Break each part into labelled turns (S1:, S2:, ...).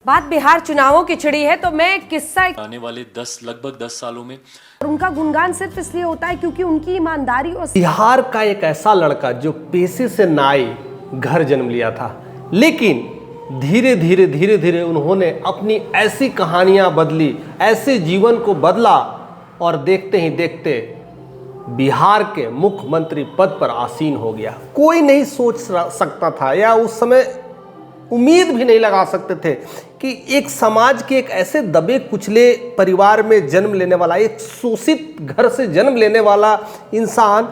S1: बात बिहार चुनावों की छिड़ी है तो मैं किस्सा
S2: आने वाले लगभग 10 सालों में
S1: और उनका गुणगान सिर्फ इसलिए होता है क्योंकि उनकी ईमानदारी और
S3: बिहार का एक ऐसा लड़का जो पेशे से नाई घर जन्म लिया था, लेकिन धीरे धीरे उन्होंने अपनी ऐसी कहानियां बदली, ऐसे जीवन को बदला और देखते ही देखते बिहार के मुख्यमंत्री पद पर आसीन हो गया। कोई नहीं सोच सकता था या उस समय उम्मीद भी नहीं लगा सकते थे कि एक समाज के एक ऐसे दबे कुचले परिवार में जन्म लेने वाला, एक शोषित घर से जन्म लेने वाला इंसान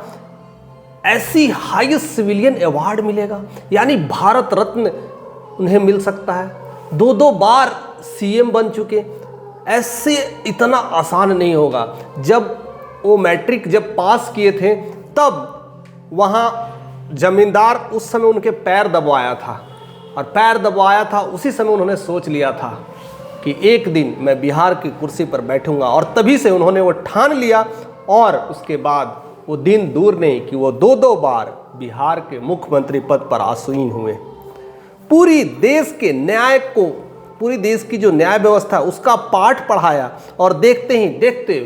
S3: ऐसी हाईएस्ट सिविलियन अवार्ड मिलेगा, यानी भारत रत्न उन्हें मिल सकता है। दो बार सीएम बन चुके, ऐसे इतना आसान नहीं होगा। जब वो मैट्रिक जब पास किए थे तब वहाँ जमींदार उस समय उनके पैर दबाया था, और पैर दबाया था उसी समय उन्होंने सोच लिया था कि एक दिन मैं बिहार की कुर्सी पर बैठूंगा, और तभी से उन्होंने वो ठान लिया। और उसके बाद वो दिन दूर नहीं कि वो दो बार बिहार के मुख्यमंत्री पद पर आसीन हुए। पूरी देश के न्याय को, पूरी देश की जो न्याय व्यवस्था उसका पाठ पढ़ाया, और देखते ही देखते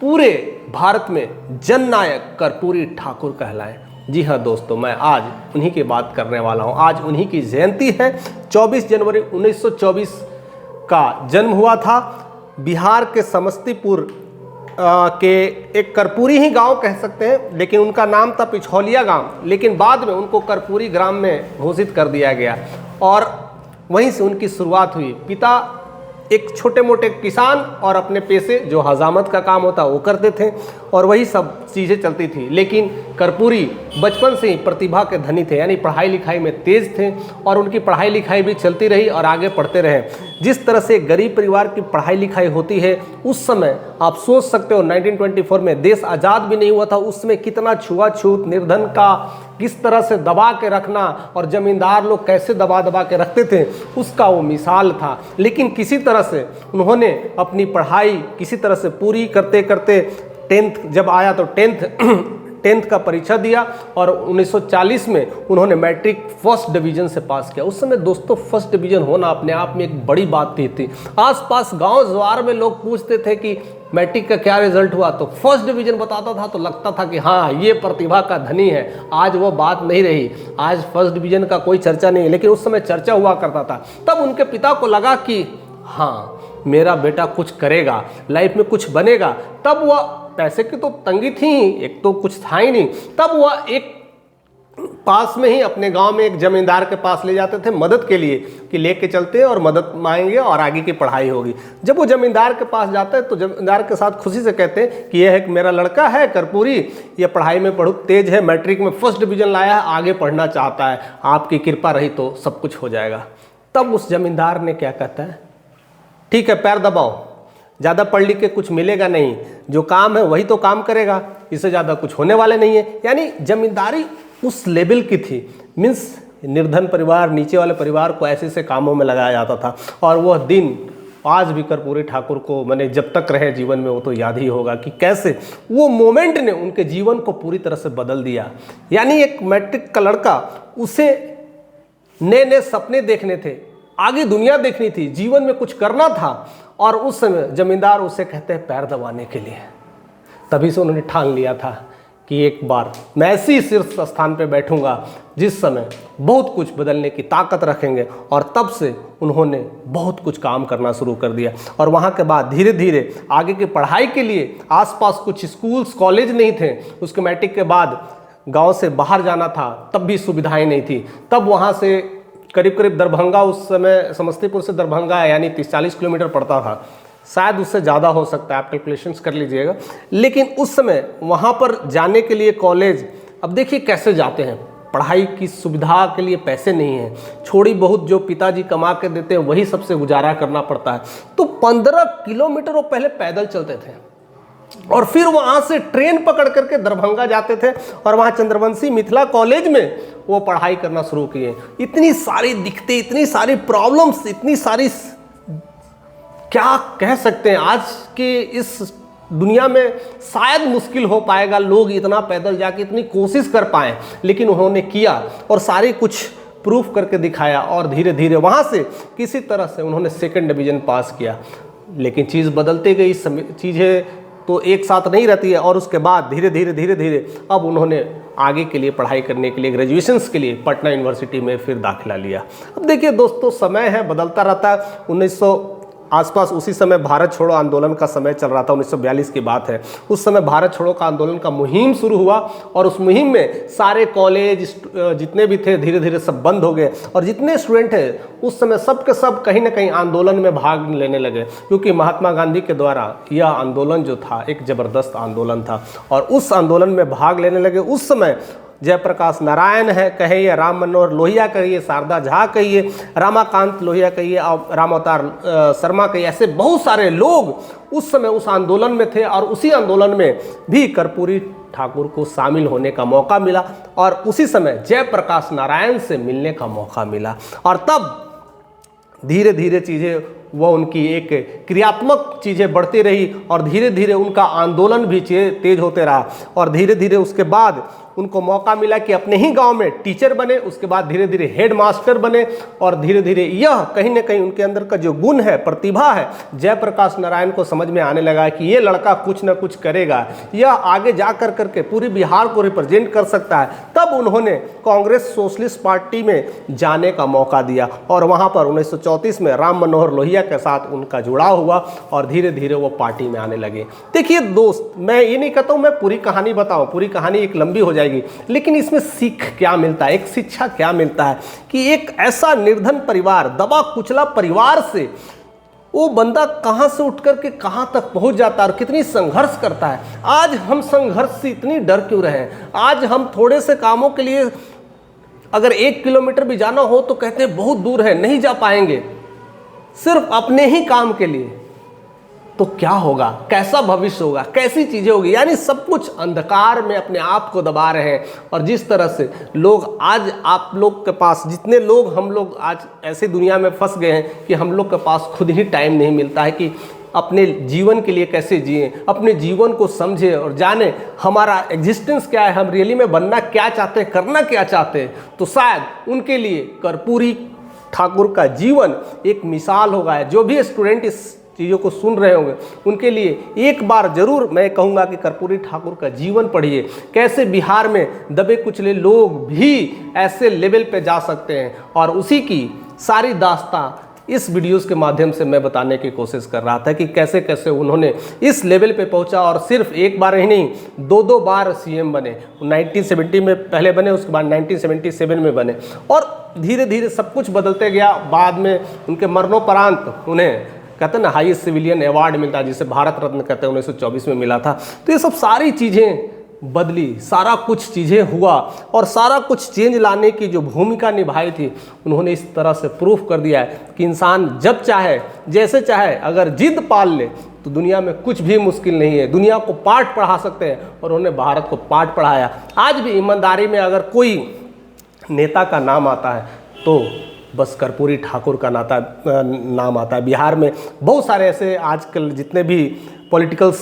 S3: पूरे भारत में जननायक कर्पूरी ठाकुर कहलाए। जी हाँ दोस्तों, मैं आज उन्हीं की बात करने वाला हूँ। आज उन्हीं की जयंती है। 24 जनवरी 1924 का जन्म हुआ था। बिहार के समस्तीपुर के एक कर्पूरी ही गांव कह सकते हैं, लेकिन उनका नाम था पिछौलिया गांव, लेकिन बाद में उनको कर्पूरी ग्राम में घोषित कर दिया गया और वहीं से उनकी शुरुआत हुई। पिता एक छोटे मोटे किसान और अपने पेशे जो हजामत का काम होता वो करते थे, और वही सब चीज़ें चलती थी। लेकिन कर्पूरी बचपन से ही प्रतिभा के धनी थे, यानी पढ़ाई लिखाई में तेज थे, और उनकी पढ़ाई लिखाई भी चलती रही और आगे पढ़ते रहे। जिस तरह से गरीब परिवार की पढ़ाई लिखाई होती है उस समय, आप सोच सकते हो 1924 में देश आज़ाद भी नहीं हुआ था, उस समय कितना छुआछूत, निर्धन का किस तरह से दबा के रखना और जमींदार लोग कैसे दबा के रखते थे, उसका वो मिसाल था। लेकिन किसी तरह से उन्होंने अपनी पढ़ाई किसी तरह से पूरी करते करते 10th जब आया तो 10th का परीक्षा दिया, और 1940 में उन्होंने मैट्रिक फर्स्ट डिवीजन से पास किया। उस समय दोस्तों फर्स्ट डिवीजन होना अपने आप में एक बड़ी बात थी। आसपास गांव जवार में लोग पूछते थे कि मैट्रिक का क्या रिजल्ट हुआ, तो फर्स्ट डिवीजन बताता था तो लगता था कि हाँ ये प्रतिभा का धनी है। आज वो बात नहीं रही, आज फर्स्ट डिवीजन का कोई चर्चा नहीं है, लेकिन उस समय चर्चा हुआ करता था। तब उनके पिता को लगा कि हाँ मेरा बेटा कुछ करेगा, लाइफ में कुछ बनेगा। तब वह, पैसे की तो तंगी थी ही, एक तो कुछ था ही नहीं, तब वह एक पास में ही अपने गांव में एक जमींदार के पास ले जाते थे मदद के लिए कि लेके चलते हैं और मदद मांगेंगे और आगे की पढ़ाई होगी। जब वो जमींदार के पास जाते हैं तो जमींदार के साथ खुशी से कहते हैं कि यह है कि मेरा लड़का है कर्पूरी, ये पढ़ाई में बहुत तेज है, मैट्रिक में फर्स्ट डिवीजन लाया है, आगे पढ़ना चाहता है, आपकी कृपा रही तो सब कुछ हो जाएगा। तब उस जमींदार ने क्या कहता है, ठीक है पैर दबाओ, ज़्यादा पढ़ लिख के कुछ मिलेगा नहीं, जो काम है वही तो काम करेगा, इससे ज़्यादा कुछ होने वाले नहीं है। यानी जमींदारी उस लेवल की थी, मीन्स निर्धन परिवार, नीचे वाले परिवार को ऐसे ऐसे कामों में लगाया जाता था। और वह दिन आज भी कर्पूरी ठाकुर को, मैंने जब तक रहे जीवन में, वो तो याद ही होगा कि कैसे वो मोमेंट ने उनके जीवन को पूरी तरह से बदल दिया। यानी एक मैट्रिक का लड़का, उसे नए नए सपने देखने थे, आगे दुनिया देखनी थी, जीवन में कुछ करना था, और उस समय जमींदार उसे कहते हैं पैर दबाने के लिए। तभी से उन्होंने ठान लिया था कि एक बार मैं ऐसी शीर्ष स्थान पर बैठूंगा जिस समय बहुत कुछ बदलने की ताकत रखेंगे। और तब से उन्होंने बहुत कुछ काम करना शुरू कर दिया। और वहाँ के बाद धीरे धीरे आगे की पढ़ाई के लिए आसपास कुछ स्कूल्स कॉलेज नहीं थे। उसके मैट्रिक के बाद गाँव से बाहर जाना था, तब भी सुविधाएँ नहीं थी। तब वहाँ से करीब दरभंगा, उस समय समस्तीपुर से दरभंगा यानी 30-40 किलोमीटर पड़ता था, शायद उससे ज़्यादा हो सकता है, आप कैलकुलेशंस कर लीजिएगा। लेकिन उस समय वहाँ पर जाने के लिए कॉलेज, अब देखिए कैसे जाते हैं, पढ़ाई की सुविधा के लिए पैसे नहीं हैं, थोड़ी बहुत जो पिताजी कमा के देते हैं वही सबसे गुजारा करना पड़ता है। तो 15 किलोमीटर वो पहले पैदल चलते थे, और फिर वहाँ से ट्रेन पकड़ करके दरभंगा जाते थे, और वहाँ चंद्रवंशी मिथिला कॉलेज में वो पढ़ाई करना शुरू किए। इतनी सारी दिक्कतें, इतनी सारी प्रॉब्लम्स, इतनी सारी, क्या कह सकते हैं, आज के इस दुनिया में शायद मुश्किल हो पाएगा लोग इतना पैदल जाके इतनी कोशिश कर पाएँ, लेकिन उन्होंने किया और सारी कुछ प्रूफ करके दिखाया और धीरे धीरे वहाँ से किसी तरह से उन्होंने सेकंड डिवीज़न पास किया। लेकिन चीज़ बदलती गई, चीज़ें तो एक साथ नहीं रहती है और उसके बाद धीरे धीरे अब उन्होंने आगे के लिए पढ़ाई करने के लिए ग्रेजुएशंस के लिए पटना यूनिवर्सिटी में फिर दाखिला लिया। अब देखिए दोस्तों, समय है, बदलता रहता है। 1900 आसपास उसी समय भारत छोड़ो आंदोलन का समय चल रहा था, 1942 की बात है। उस समय भारत छोड़ो का आंदोलन का मुहिम शुरू हुआ और उस मुहिम में सारे कॉलेज जितने भी थे धीरे धीरे सब बंद हो गए और जितने स्टूडेंट हैं उस समय सब के सब कहीं ना कहीं आंदोलन में भाग लेने लगे, क्योंकि महात्मा गांधी के द्वारा यह आंदोलन जो था एक ज़बरदस्त आंदोलन था और उस आंदोलन में भाग लेने लगे। उस समय जयप्रकाश नारायण है कहिए या राम मनोहर लोहिया कहिए, शारदा झा कहिए, रमाकांत लोहिया कहिए और राम अवतार शर्मा कहिए, ऐसे बहुत सारे लोग उस समय उस आंदोलन में थे और उसी आंदोलन में भी कर्पूरी ठाकुर को शामिल होने का मौका मिला और उसी समय जयप्रकाश नारायण से मिलने का मौका मिला और तब धीरे धीरे चीज़ें वह उनकी एक क्रियात्मक चीज़ें बढ़ती रही और धीरे धीरे उनका आंदोलन भी तेज होते रहा और धीरे धीरे उसके बाद उनको मौका मिला कि अपने ही गांव में टीचर बने, उसके बाद धीरे धीरे हेड मास्टर बने और धीरे धीरे यह कहीं ना कहीं उनके अंदर का जो गुण है, प्रतिभा है, जयप्रकाश नारायण को समझ में आने लगा कि ये लड़का कुछ ना कुछ करेगा, यह आगे जा कर करके पूरे बिहार को रिप्रेजेंट कर सकता है। तब उन्होंने कांग्रेस सोशलिस्ट पार्टी में जाने का मौका दिया और वहाँ पर 1934 में राम मनोहर लोहिया के साथ उनका जुड़ाव हुआ और धीरे धीरे वो पार्टी में आने लगे। देखिए दोस्त, मैं ये नहीं कहता हूँ मैं पूरी कहानी बताऊँ, पूरी कहानी एक लंबी हो जाएगी, लेकिन इसमें सीख क्या मिलता है, एक शिक्षा क्या मिलता है कि एक ऐसा निर्धन परिवार, दबा कुचला परिवार से वो बंदा कहां से उठ करके कहां तक पहुंच जाता है और कितनी संघर्ष करता है। आज हम संघर्ष से इतनी डर क्यों रहे हैं? आज हम थोड़े से कामों के लिए अगर 1 किलोमीटर भी जाना हो तो कहते हैं बहुत दूर है, नहीं जा पाएंगे, सिर्फ अपने ही काम के लिए। तो क्या होगा, कैसा भविष्य होगा, कैसी चीज़ें होगी? यानी सब कुछ अंधकार में अपने आप को दबा रहे हैं। और जिस तरह से लोग आज आप लोग के पास, जितने लोग हम लोग आज ऐसे दुनिया में फंस गए हैं कि हम लोग के पास खुद ही टाइम नहीं मिलता है कि अपने जीवन के लिए कैसे जिएं, अपने जीवन को समझें और जानें हमारा एग्जिस्टेंस क्या है, हम रियली में बनना क्या चाहते हैं, करना क्या चाहते हैं। तो शायद उनके लिए कर्पूरी ठाकुर का जीवन एक मिसाल होगा। जो भी स्टूडेंट इस चीज़ों को सुन रहे होंगे उनके लिए एक बार जरूर मैं कहूँगा कि कर्पूरी ठाकुर का जीवन पढ़िए, कैसे बिहार में दबे कुचले लोग भी ऐसे लेवल पे जा सकते हैं। और उसी की सारी दास्तां इस वीडियोस के माध्यम से मैं बताने की कोशिश कर रहा था कि कैसे कैसे उन्होंने इस लेवल पे पहुंचा और सिर्फ एक बार ही नहीं, 2 बार सीएम बने। 1970 में पहले बने, उसके बाद 1977 में बने और धीरे धीरे सब कुछ बदलते गया। बाद में उनके मरणोपरांत उन्हें कहते हैं ना हाईएस्ट सिविलियन अवार्ड मिलता है, जिसे भारत रत्न कहते हैं, 1924 में मिला था। तो ये सब सारी चीज़ें बदली, सारा कुछ चीज़ें हुआ और सारा कुछ चेंज लाने की जो भूमिका निभाई थी उन्होंने इस तरह से प्रूफ कर दिया है कि इंसान जब चाहे, जैसे चाहे, अगर जिद पाल ले तो दुनिया में कुछ भी मुश्किल नहीं है। दुनिया को पाठ पढ़ा सकते हैं और उन्होंने भारत को पाठ पढ़ाया। आज भी ईमानदारी में अगर कोई नेता का नाम आता है तो बस कर्पूरी ठाकुर का नाम आता है। बिहार में बहुत सारे ऐसे आजकल जितने भी पॉलिटिकल्स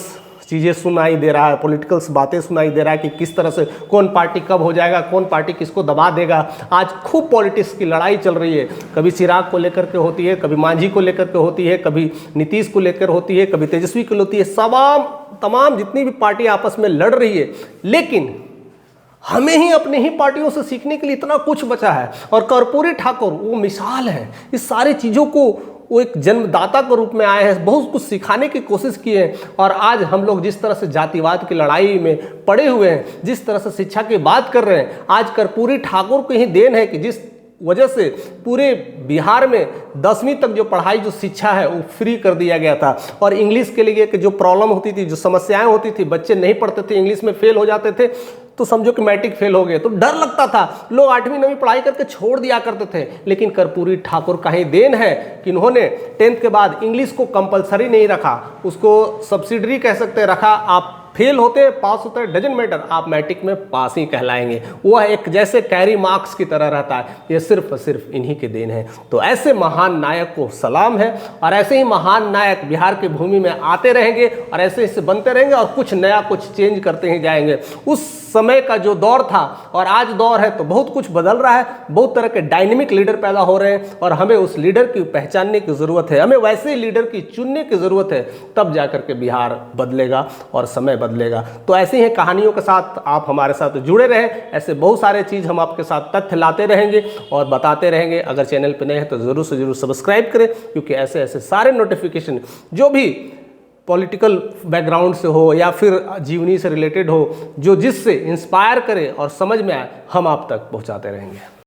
S3: चीज़ें सुनाई दे रहा है, पॉलिटिकल्स बातें सुनाई दे रहा है कि किस तरह से कौन पार्टी कब हो जाएगा, कौन पार्टी किसको दबा देगा। आज खूब पॉलिटिक्स की लड़ाई चल रही है, कभी चिराग को लेकर के होती है, कभी मांझी को लेकर के होती है, कभी नीतीश को लेकर होती है, कभी तेजस्वी को होती है। तमाम जितनी भी पार्टी आपस में लड़ रही है, लेकिन हमें ही अपने ही पार्टियों से सीखने के लिए इतना कुछ बचा है। और कर्पूरी ठाकुर वो मिसाल है। इस सारी चीज़ों को वो एक जन्मदाता के रूप में आए हैं, बहुत कुछ सिखाने की कोशिश की है। और आज हम लोग जिस तरह से जातिवाद की लड़ाई में पड़े हुए हैं, जिस तरह से शिक्षा की बात कर रहे हैं, आज कर्पूरी ठाकुर की ही देन है कि जिस वजह से पूरे बिहार में 10वीं तक जो पढ़ाई, जो शिक्षा है वो फ्री कर दिया गया था। और इंग्लिश के लिए कि जो प्रॉब्लम होती थी, जो समस्याएं होती थी, बच्चे नहीं पढ़ते थे, इंग्लिश में फेल हो जाते थे, तो समझो कि मैट्रिक फेल हो गए तो डर लगता था, लोग 8वीं 9वीं पढ़ाई करके छोड़ दिया करते थे। लेकिन कर्पूरी ठाकुर का ही देन है कि इन्होंने 10th के बाद इंग्लिश को कंपलसरी नहीं रखा, उसको सब्सिडरी कह सकते रखा। आप फेल होते पास होते डजंट मैटर, आप मैट्रिक में पास ही कहलाएंगे। वह एक जैसे कैरी मार्क्स की तरह रहता है, ये सिर्फ इन्हीं के देन है। तो ऐसे महान नायक को सलाम है, और ऐसे ही महान नायक बिहार की भूमि में आते रहेंगे और ऐसे ही बनते रहेंगे और कुछ नया कुछ चेंज करते ही जाएंगे। उस समय का जो दौर था और आज दौर है तो बहुत कुछ बदल रहा है, बहुत तरह के डायनेमिक लीडर पैदा हो रहे हैं, और हमें उस लीडर की पहचानने की ज़रूरत है, हमें वैसे लीडर की चुनने की ज़रूरत है, तब जाकर के बिहार बदलेगा और समय बदलेगा। तो ऐसे ही कहानियों के साथ आप हमारे साथ जुड़े रहे, ऐसे बहुत सारे चीज़ हम आपके साथ तथ्य लाते रहेंगे और बताते रहेंगे। अगर चैनल पर नए हैं तो ज़रूर से ज़रूर सब्सक्राइब करें, क्योंकि ऐसे ऐसे सारे नोटिफिकेशन जो भी पॉलिटिकल बैकग्राउंड से हो या फिर जीवनी से रिलेटेड हो, जो जिससे इंस्पायर करे और समझ में आए, हम आप तक पहुंचाते रहेंगे।